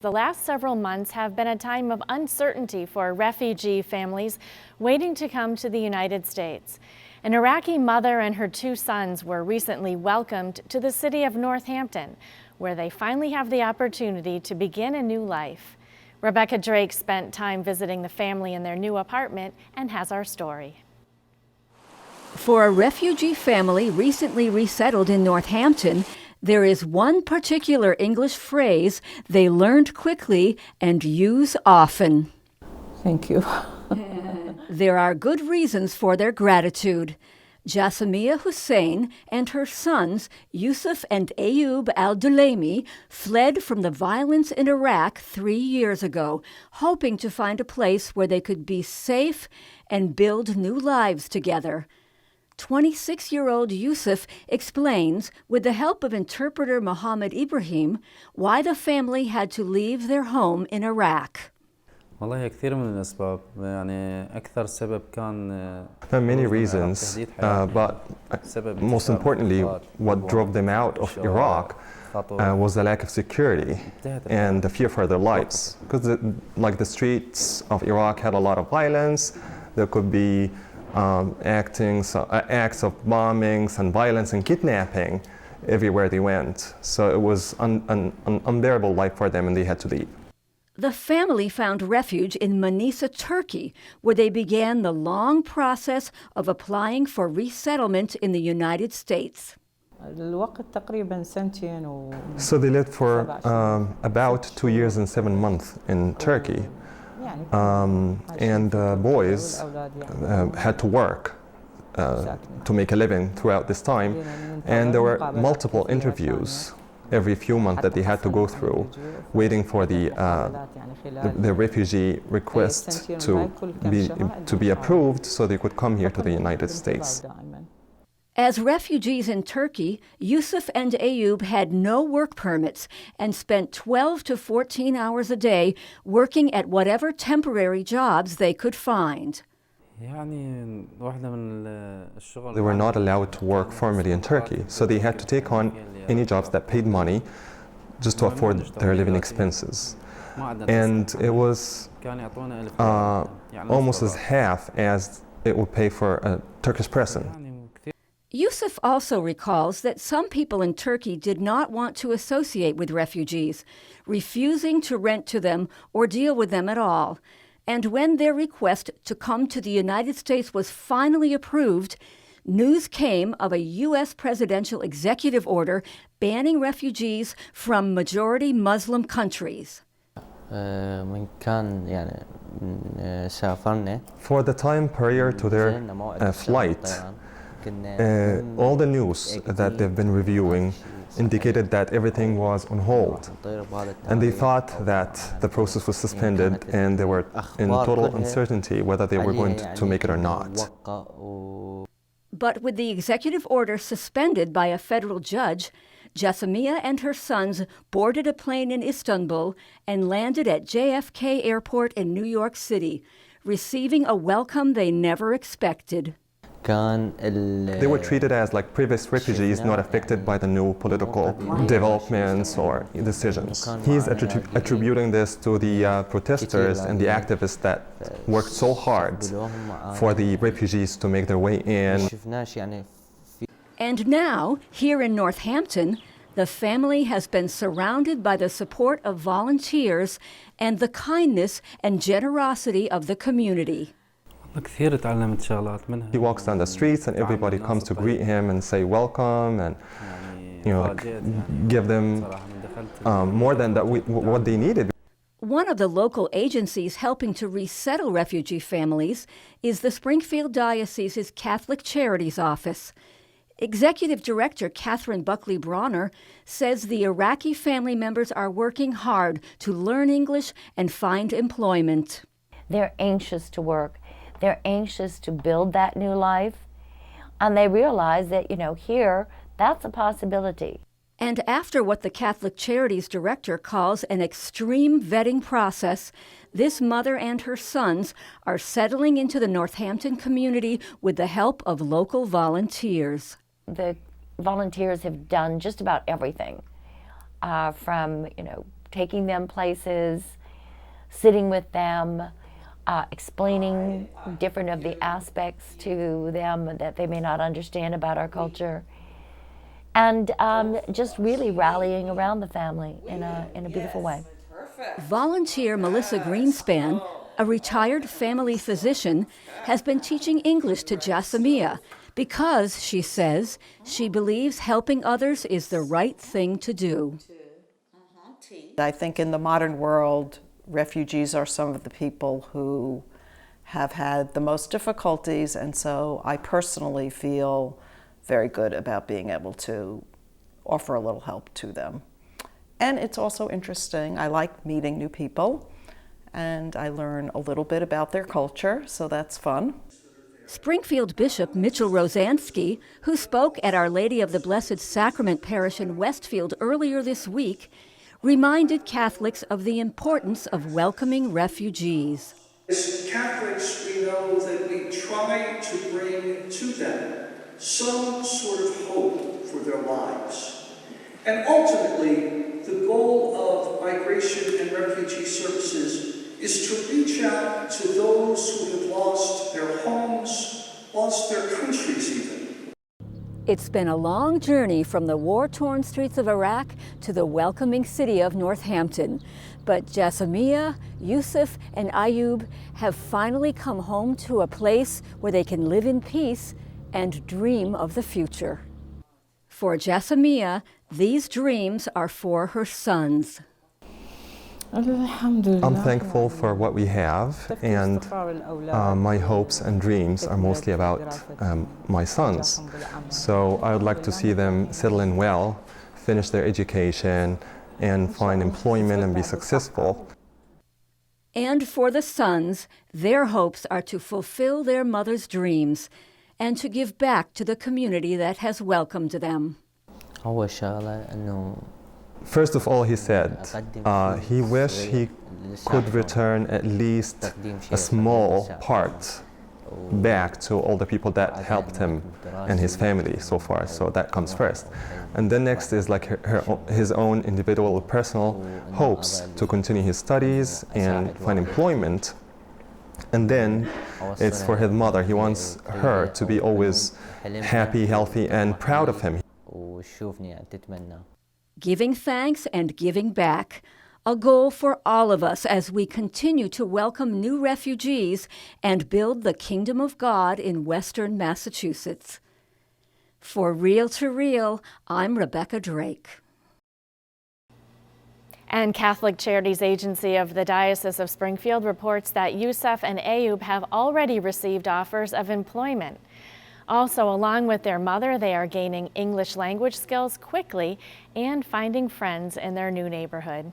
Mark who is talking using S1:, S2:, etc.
S1: The last several months have been a time of uncertainty for refugee families waiting to come to the United States. An Iraqi mother and her 2 sons were recently welcomed to the city of Northampton, where they finally have the opportunity to begin a new life. Rebecca Drake spent time visiting the family in their new apartment and has our story.
S2: For a refugee family recently resettled in Northampton, there is one particular English phrase they learned quickly and use often.
S3: Thank you.
S2: There are good reasons for their gratitude. Jasmia Hussein and her sons, Yusuf and Ayub al-Dulaimi, fled from the violence in Iraq 3 years ago, hoping to find a place where they could be safe and build new lives together. 26-year-old Yusuf explains, with the help of interpreter Mohammed Ibrahim, why the family had to leave their home in Iraq.
S4: There
S5: are many reasons, but most importantly, what drove them out of Iraq was the lack of security and the fear for their lives. Because the streets of Iraq had a lot of violence. There could be acts of bombings and violence and kidnapping everywhere they went. So it was an unbearable life for them, and they had to leave.
S2: The family found refuge in Manisa, Turkey, where they began the long process of applying for resettlement in the United States.
S5: So they lived for about 2 years and 7 months in Turkey. And the boys had to work to make a living throughout this time. And there were multiple interviews every few months that they had to go through, waiting for the refugee request to be approved so they could come here to the United States.
S2: As refugees in Turkey, Yusuf and Ayub had no work permits and spent 12 to 14 hours a day working at whatever temporary jobs they could find.
S5: They were not allowed to work formally in Turkey, so they had to take on any jobs that paid money just to afford their living expenses. And it was almost as half as it would pay for a Turkish person.
S2: Yusuf also recalls that some people in Turkey did not want to associate with refugees, refusing to rent to them or deal with them at all. And when their request to come to the United States was finally approved, news came of a U.S. presidential executive order banning refugees from majority Muslim countries.
S5: For the time prior to their flight, all the news that they've been reviewing indicated that everything was on hold. And they thought that the process was suspended and they were in total uncertainty whether they were going to make it or not.
S2: But with the executive order suspended by a federal judge, Jasmia and her sons boarded a plane in Istanbul and landed at JFK Airport in New York City, receiving a welcome they never expected.
S5: They were treated as like previous refugees not affected by the new political developments or decisions. He's attributing this to the protesters and the activists that worked so hard for the refugees to make their way in.
S2: And now, here in Northampton, the family has been surrounded by the support of volunteers and the kindness and generosity of the community.
S5: He walks down the streets and everybody comes to greet him and say welcome and give them more than what they needed.
S2: One of the local agencies helping to resettle refugee families is the Springfield Diocese's Catholic Charities Office. Executive Director Catherine Buckley Bronner says the Iraqi family members are working hard to learn English and find employment.
S6: They're anxious to work. They're anxious to build that new life, and they realize that, here, that's a possibility.
S2: And after what the Catholic Charities Director calls an extreme vetting process, this mother and her sons are settling into the Northampton community with the help of local volunteers.
S6: The volunteers have done just about everything, from, taking them places, sitting with them, explaining different of the aspects to them that they may not understand about our culture, and just really rallying around the family in a beautiful way.
S2: Volunteer Melissa Greenspan, a retired family physician, has been teaching English to Jasamia because, she says, she believes helping others is the right thing to do.
S3: I think in the modern world, refugees are some of the people who have had the most difficulties, and so I personally feel very good about being able to offer a little help to them. And it's also interesting. I like meeting new people, and I learn a little bit about their culture, so that's fun.
S2: Springfield Bishop Mitchell Rosansky, who spoke at Our Lady of the Blessed Sacrament Parish in Westfield earlier this week, reminded Catholics of the importance of welcoming refugees.
S4: As Catholics, we know that we try to bring to them some sort of hope for their lives. And ultimately, the goal of migration and refugee services is to reach out to those who have lost their homes, lost their countries even.
S2: It's been a long journey from the war-torn streets of Iraq to the welcoming city of Northampton. But Jasamia, Yusuf, and Ayub have finally come home to a place where they can live in peace and dream of the future. For Jasamia, these dreams are for her sons.
S5: I'm thankful for what we have, and my hopes and dreams are mostly about my sons. So I would like to see them settle in well, finish their education, and find employment and be successful.
S2: And for the sons, their hopes are to fulfill their mother's dreams and to give back to the community that has welcomed them.
S5: First of all, he said he wished he could return at least a small part back to all the people that helped him and his family so far. So that comes first. And then next is like his own individual personal hopes to continue his studies and find employment. And then it's for his mother. He wants her to be always happy, healthy, and proud of him.
S2: Giving thanks and giving back, a goal for all of us as we continue to welcome new refugees and build the kingdom of God in Western Massachusetts. For Real to Real, I'm Rebecca Drake.
S1: And Catholic Charities Agency of the Diocese of Springfield reports that Yusuf and Ayub have already received offers of employment. Also, along with their mother, they are gaining English language skills quickly and finding friends in their new neighborhood.